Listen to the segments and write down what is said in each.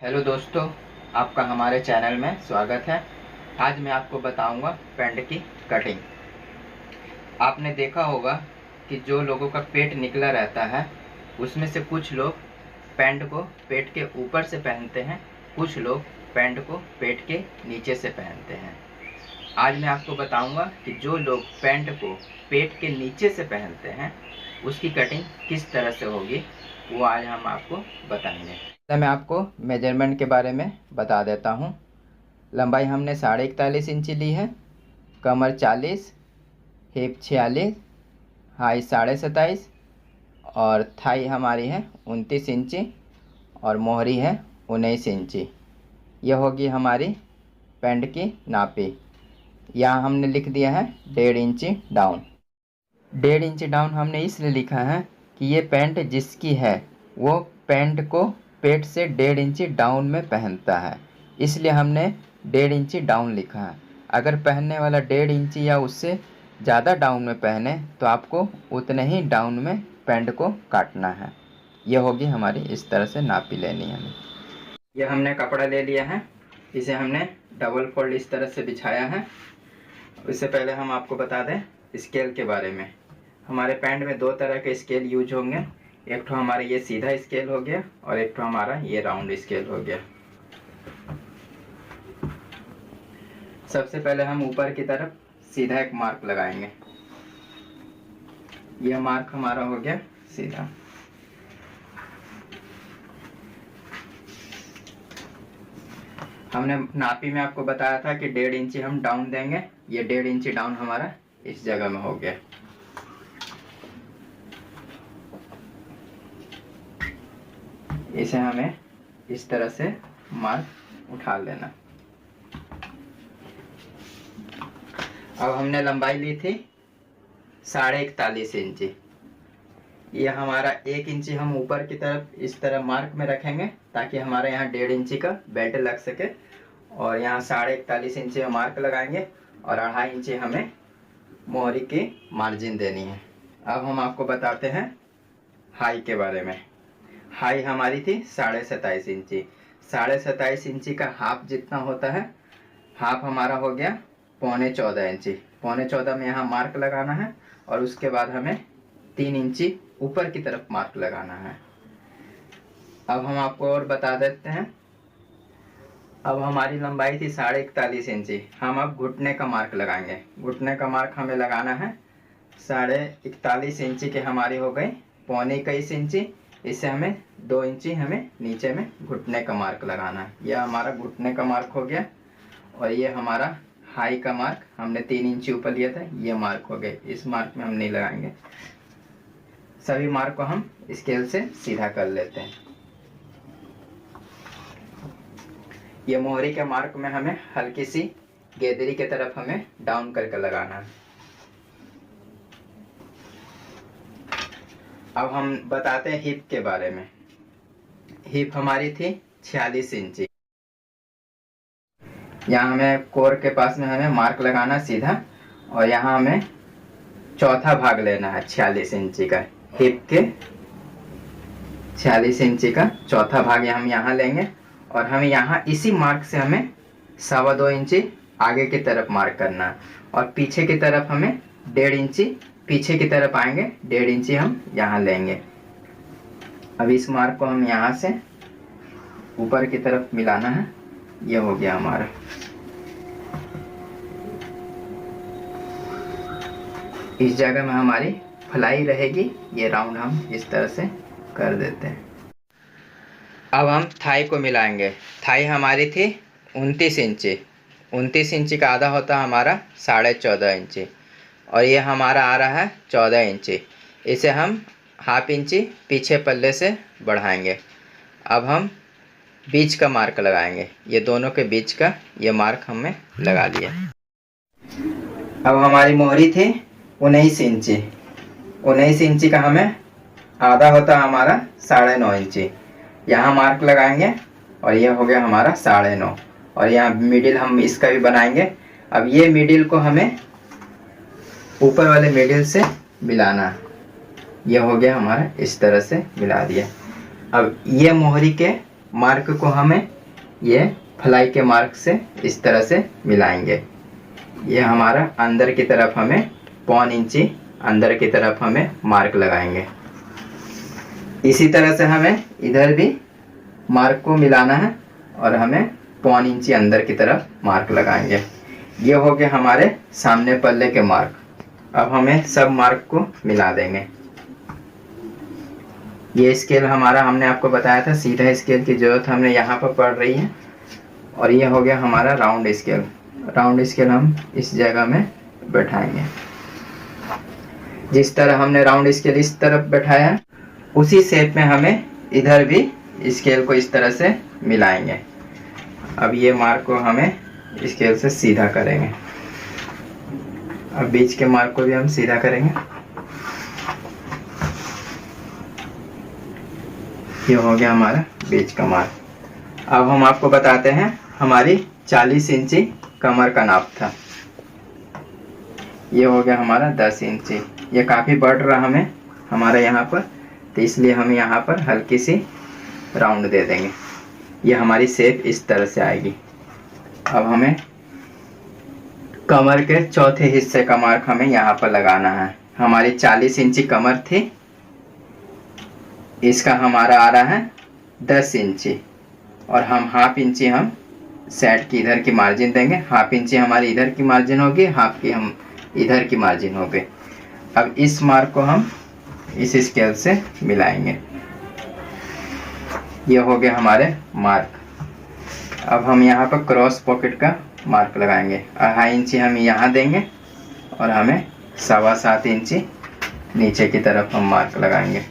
Hello दोस्तों, आपका हमारे चैनल में स्वागत है। आज मैं आपको बताऊंगा पैंट की कटिंग। आपने देखा होगा कि जो लोगों का पेट निकला रहता है उसमें से कुछ लोग पैंट को पेट के ऊपर से पहनते हैं, कुछ लोग पैंट को पेट के नीचे से पहनते हैं। आज मैं आपको बताऊंगा कि जो लोग पैंट को पेट के नीचे से पहनते हैं उसकी कटिंग किस तरह से होगी, वो आज हम आपको बताएंगे। मैं आपको मेजरमेंट के बारे में बता देता हूँ। लंबाई हमने 41.5 इंची ली है, कमर 40, हिप 46, हाई 27.5 और थाई हमारी है 29 इंची और मोहरी है 19 इंची। यह होगी हमारी पैंट की नापी। यहाँ हमने लिख दिया है 1.5 इंची डाउन। 1.5 इंची डाउन हमने इसलिए लिखा है कि ये पैंट जिसकी है वो पैंट को पेट से 1.5 इंची डाउन में पहनता है, इसलिए हमने 1.5 इंची डाउन लिखा है। अगर पहनने वाला 1.5 इंची या उससे ज़्यादा डाउन में पहने तो आपको उतने ही डाउन में पैंट को काटना है। यह होगी हमारी, इस तरह से नापी लेनी है हमें। यह हमने कपड़ा ले लिया है, इसे हमने डबल फोल्ड इस तरह से बिछाया है। इससे पहले हम आपको बता दें स्केल के बारे में। हमारे पैंट में दो तरह के स्केल यूज होंगे। एक तो हमारा ये सीधा स्केल हो गया और एक तो हमारा ये राउंड स्केल हो गया। सबसे पहले हम ऊपर की तरफ सीधा एक मार्क लगाएंगे। यह मार्क हमारा हो गया सीधा। हमने नापी में आपको बताया था कि 1.5 इंची हम डाउन देंगे। ये 1.5 इंची डाउन हमारा इस जगह में हो गया। इसे हमें इस तरह से मार्क उठा लेना। अब हमने लंबाई ली थी 41.5 इंची। यह हमारा 1 इंची हम ऊपर की तरफ इस तरह मार्क में रखेंगे ताकि हमारे यहाँ 1.5 इंची का बेल्ट लग सके, और यहाँ 41.5 इंची में मार्क लगाएंगे और 2.5 इंची हमें मोहरी की मार्जिन देनी है। अब हम आपको बताते हैं हाई के बारे में। हाई हमारी थी 27.5 इंची। 27.5 इंची का हाफ जितना होता है, हाफ हमारा हो गया 13.25 इंची। 13.25 में यहाँ मार्क लगाना है और उसके बाद हमें 3 इंची ऊपर की तरफ मार्क लगाना है। अब हम आपको और बता देते हैं। अब हमारी लंबाई थी 41.5 इंची। हम अब घुटने का मार्क लगाएंगे। घुटने का मार्क हमें लगाना है 41.5 इंची के हमारी हो गई 21.25 इंची। इससे हमें 2 इंची हमें नीचे में घुटने का मार्क लगाना है। यह हमारा घुटने का मार्क हो गया। और ये हमारा हाई का मार्क हमने 3 इंची ऊपर लिया था, ये मार्क हो गए। इस मार्क में हम नहीं लगाएंगे। सभी मार्क को हम स्केल से सीधा कर लेते हैं। ये मोहरी के मार्क में हमें हल्की सी गेदरी के तरफ हमें डाउन करके लगाना है। अब हम बताते हैं हिप के बारे में। हिप हमारी थी 46 इंची। यहाँ हमें कोर के पास में हमें मार्क लगाना सीधा, और यहाँ हमें चौथा भाग लेना है 46 इंची का। हिप के 46 इंची का चौथा भाग हम यहाँ लेंगे और हमें यहाँ इसी मार्क से हमें 2.25 इंची आगे की तरफ मार्क करना है, और पीछे की तरफ हमें 1.5 इंची पीछे की तरफ आएंगे, 1.5 इंची हम यहाँ लेंगे। अब इस मार्क को हम यहाँ से ऊपर की तरफ मिलाना है। यह हो गया हमारा। इस जगह में हमारी फलाई रहेगी। ये राउंड हम इस तरह से कर देते हैं। अब हम थाई को मिलाएंगे। थाई हमारी थी 29 इंची। 29 इंची का आधा होता है हमारा 14.5 इंची, और ये हमारा आ रहा है 14 इंची। इसे हम हाफ इंची पीछे पल्ले से बढ़ाएंगे। अब हम बीच का मार्क लगाएंगे। ये दोनों के बीच का ये मार्क हमने लगा लिया। अब हमारी मोहरी थी 19 इंची। 19 इंची का हमें आधा होता है हमारा 9.5 इंची। यहाँ मार्क लगाएंगे और यह हो गया हमारा 9.5, और यहाँ मिडिल हम इसका भी बनाएंगे। अब ये मिडिल को हमें ऊपर वाले मिडिल से मिलाना। यह हो गया हमारा, इस तरह से मिला दिया। अब ये मोहरी के मार्क को हमें ये फ्लाई के मार्क से इस तरह से मिलाएंगे। ये हमारा अंदर की तरफ हमें 1.25 इंची अंदर की तरफ हमें मार्क लगाएंगे। इसी तरह से हमें इधर भी मार्क को मिलाना है और हमें 1.25 इंची अंदर की तरफ मार्क लगाएंगे। ये हो गए हमारे सामने पल्ले के मार्क। अब हमें सब मार्क को मिला देंगे। ये स्केल हमारा हमने आपको बताया था, सीधा स्केल की जरूरत हमें यहाँ पर पड़ रही है। और ये हो गया हमारा राउंड स्केल। राउंड स्केल हम इस जगह में बैठाएंगे। जिस तरह हमने राउंड स्केल इस तरफ बैठाया है, उसी शेप में हमें इधर भी स्केल को इस तरह से मिलाएंगे। अब ये मार्क को हमें स्केल से सीधा करेंगे। अब बीच के मार्क को भी हम सीधा करेंगे। ये हो गया हमारा बीच का मार्क। अब हम आपको बताते हैं हमारी 40 इंची कमर का नाप था। ये हो गया हमारा 10 इंची। ये काफ़ी बढ़ रहा हमें हमारा यहाँ पर, तो इसलिए हम यहाँ पर हल्की सी राउंड दे देंगे। ये हमारी शेप इस तरह से आएगी। अब हमें कमर के चौथे हिस्से का मार्क हमें यहाँ पर लगाना है। हमारी 40 इंची कमर थी, इसका हमारा आ रहा है 10 इंची और हम ½ इंची हम साइड की इधर की मार्जिन देंगे। ½ इंची हमारी इधर की मार्जिन होगी, हाफ की हम इधर की मार्जिन होगी। अब इस मार्क को हम इस स्केल से मिलाएंगे। ये हो गया हमारे मार्क। अब हम यहाँ पर क्रॉस पॉकेट का मार्क लगाएंगे। 2.5 इंची हम यहाँ देंगे और हमें 7.25 इंची नीचे की तरफ हम मार्क लगाएंगे।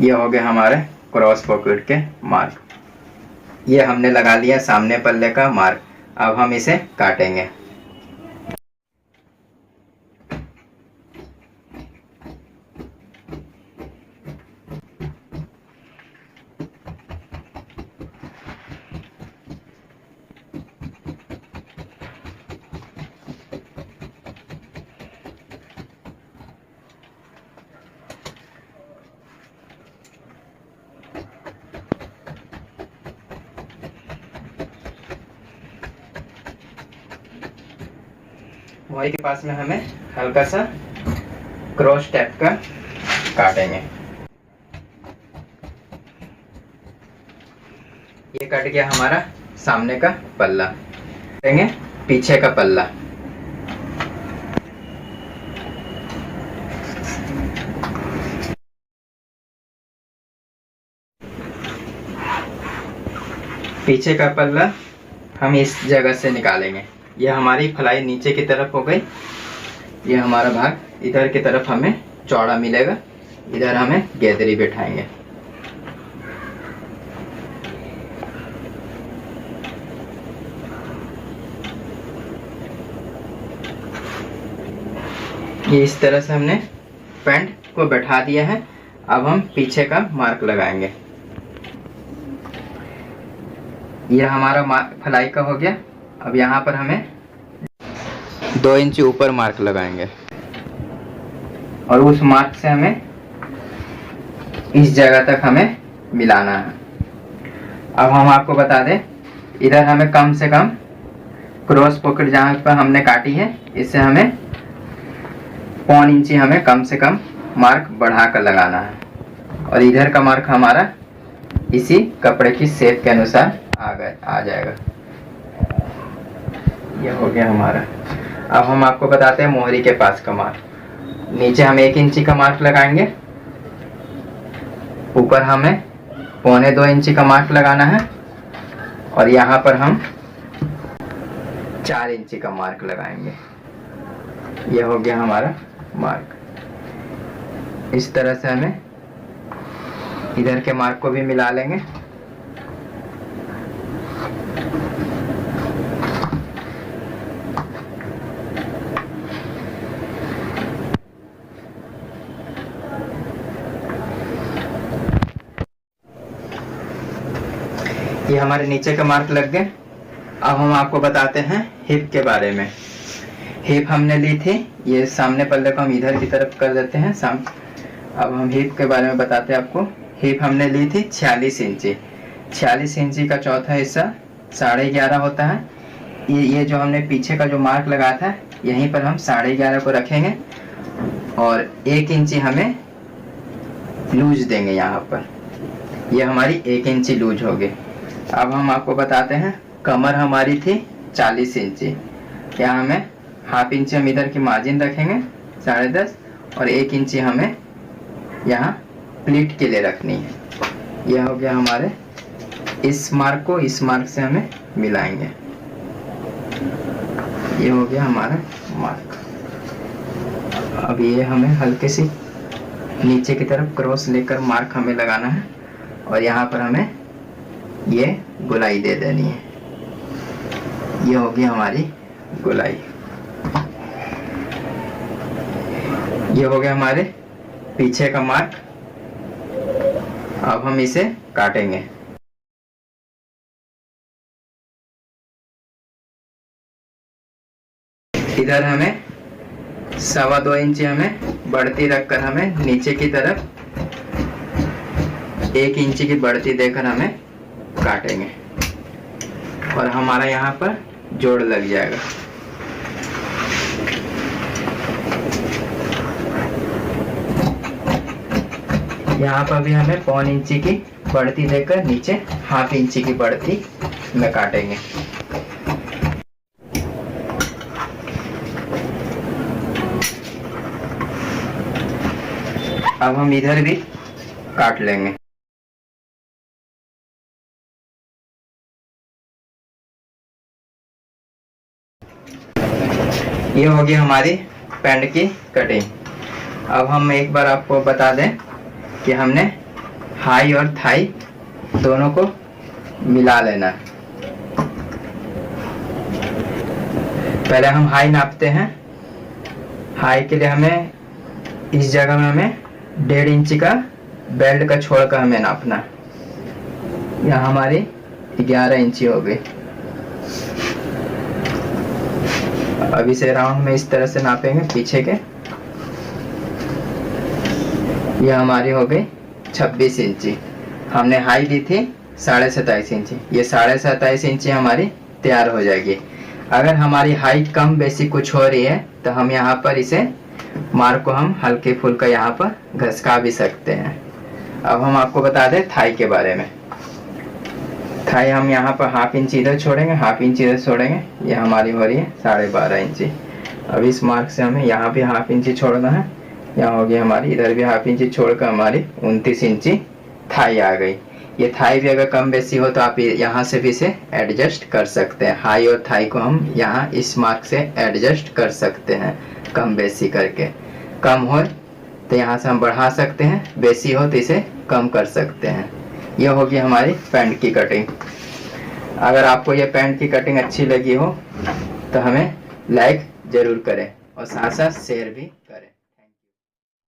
ये हो गए हमारे क्रॉस पॉकेट के मार्क। ये हमने लगा लिया सामने पल्ले का मार्क। अब हम इसे काटेंगे। वही के पास में हमें हल्का सा क्रॉस टाइप का काटेंगे। ये कट गया हमारा सामने का पल्ला। करेंगे पीछे का पल्ला। पीछे का पल्ला हम इस जगह से निकालेंगे। ये हमारी फ्लाई नीचे की तरफ हो गई। ये हमारा भाग इधर की तरफ हमें चौड़ा मिलेगा। इधर हमें गेदरी बैठाएंगे। ये इस तरह से हमने पैंट को बैठा दिया है। अब हम पीछे का मार्क लगाएंगे। यह हमारा फ्लाई का हो गया। अब यहाँ पर हमें 2 इंच ऊपर मार्क लगाएंगे और उस मार्क से हमें इस जगह तक हमें मिलाना है। अब हम आपको बता दें, इधर हमें कम से कम क्रॉस पॉकेट जहाँ पर हमने काटी है, इससे हमें 1.25 इंची हमें कम से कम मार्क बढ़ा कर लगाना है। और इधर का मार्क हमारा इसी कपड़े की शेप के अनुसार आ जाएगा। ये हो गया हमारा। अब हम आपको बताते हैं मोहरी के पास का मार्क। नीचे हम 1 इंची का मार्क लगाएंगे। ऊपर हमें 1.25 इंची का मार्क लगाना है और यहाँ पर हम 4 इंची का मार्क लगाएंगे। ये हो गया हमारा मार्क। इस तरह से हमें इधर के मार्क को भी मिला लेंगे। ये हमारे नीचे का मार्क लग गए। अब हम आपको बताते हैं हिप के बारे में। हिप हमने ली थी, ये सामने पल्ले को हम इधर की तरफ कर देते हैं। अब हम हिप के बारे में बताते हैं आपको। हिप हमने ली थी 46 इंची। 46 इंची का चौथा हिस्सा 11.5 होता है। ये जो हमने पीछे का जो मार्क लगाया था यहीं पर हम 11.5 को रखेंगे और 1 इंची हमें लूज देंगे यहाँ पर। ये हमारी 1 इंची लूज होगी। अब हम आपको बताते हैं, कमर हमारी थी 40 इंची। यहाँ हमें ½ इंची हम इधर की मार्जिन रखेंगे 10.5 और 1 इंची हमें यहाँ प्लीट के लिए रखनी है। यह हो गया हमारे, इस मार्क को इस मार्क से हमें मिलाएंगे। ये हो गया हमारा मार्क। अब ये हमें हल्के सी नीचे की तरफ क्रॉस लेकर मार्क हमें लगाना है और यहाँ पर हमें ये गोलाई दे देनी है। ये होगी हमारी गोलाई। ये हो गया हमारे पीछे का मार्क। अब हम इसे काटेंगे। इधर हमें 2.25 इंची हमें बढ़ती रखकर हमें नीचे की तरफ 1 इंची की बढ़ती देकर हमें काटेंगे और हमारा यहाँ पर जोड़ लग जाएगा। यहाँ पर भी हमें 1.25 इंची की बढ़ती देकर नीचे ½ इंची की बढ़ती में काटेंगे। अब हम इधर भी काट लेंगे। ये होगी हमारी पैंट की कटिंग। अब हम एक बार आपको बता दें कि हमने हाई और थाई दोनों को मिला लेना है। पहले हम हाई नापते हैं। हाई के लिए हमें इस जगह में हमें 1.5 इंची का बेल्ट का छोड़कर हमें नापना। यहाँ हमारी 11 इंची हो गई। अब इसे राउंड में इस तरह से नापेंगे पीछे के। यह हमारी हो गई 26 इंची। हमने हाई दी थी 27.5 इंची। ये 27.5 इंची हमारी तैयार हो जाएगी। अगर हमारी हाइट कम बेसी कुछ हो रही है तो हम यहाँ पर इसे मार्क को हम हल्के फुल्का यहाँ पर घसका भी सकते हैं। अब हम आपको बता दें थाई के बारे में। थाई हम यहाँ पर ½ इंची इधर छोड़ेंगे, ½ इंची इधर छोड़ेंगे। ये हमारी हो रही है 12.5 इंची। अब इस मार्क से हमें यहाँ भी ½ इंची छोड़ना है। यहाँ होगी हमारी, इधर भी ½ इंची छोड़कर हमारी 29 इंची थाई आ गई। ये थाई भी अगर कम बेसी हो तो आप यहाँ से भी इसे एडजस्ट कर सकते हैं। हाई और थाई को हम यहाँ इस मार्क से एडजस्ट कर सकते हैं कम बेसी करके। कम हो तो यहाँ से हम बढ़ा सकते हैं, बेसी हो तो इसे कम कर सकते हैं। यह होगी हमारी पैंट की कटिंग। अगर आपको ये पैंट की कटिंग अच्छी लगी हो तो हमें लाइक ज़रूर करें और साथ साथ शेयर भी करें।